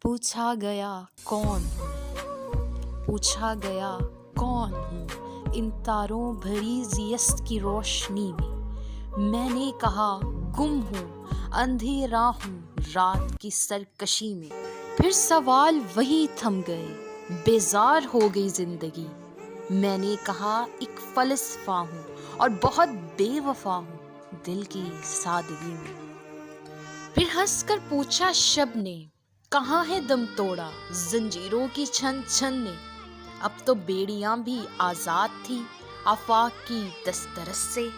पूछा गया कौन हूँ, पूछा गया कौन हूँ इन तारों भरी ज़ियस्त की रोशनी में। मैंने कहा गुम हूँ, अंधेरा हूँ रात की सरकशी में। फिर सवाल वही थम गए, बेजार हो गई ज़िंदगी। मैंने कहा एक फलसफा हूँ और बहुत बेवफा हूँ दिल की सादगी में। फिर हंस कर पूछा शब ने, कहाँ है दम तोड़ा जंजीरों की छन छन ने। अब तो बेड़ियां भी आजाद थी आफाक की दस्तरस से।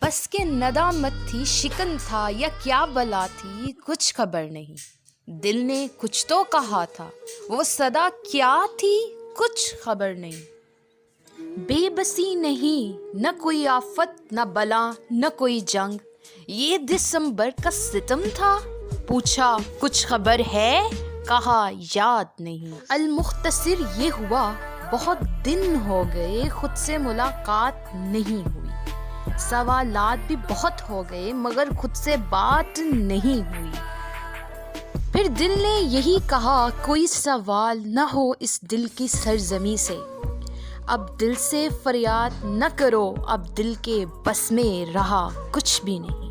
बस के नदामत थी, शिकन था या क्या बला थी, कुछ खबर नहीं। दिल ने कुछ तो कहा था, वो सदा क्या थी, कुछ खबर नहीं। बेबसी नहीं, न कोई आफत, न बला, न कोई जंग। ये दिसंबर का सितम था, पूछा कुछ खबर है, कहा याद नहीं। अलमुख्तसिर ये हुआ, बहुत दिन हो गए खुद से मुलाकात नहीं हुई। सवालात भी बहुत हो गए मगर खुद से बात नहीं हुई। फिर दिल ने यही कहा, कोई सवाल न हो इस दिल की सरजमी से। अब दिल से फरियाद न करो, अब दिल के बस में रहा कुछ भी नहीं।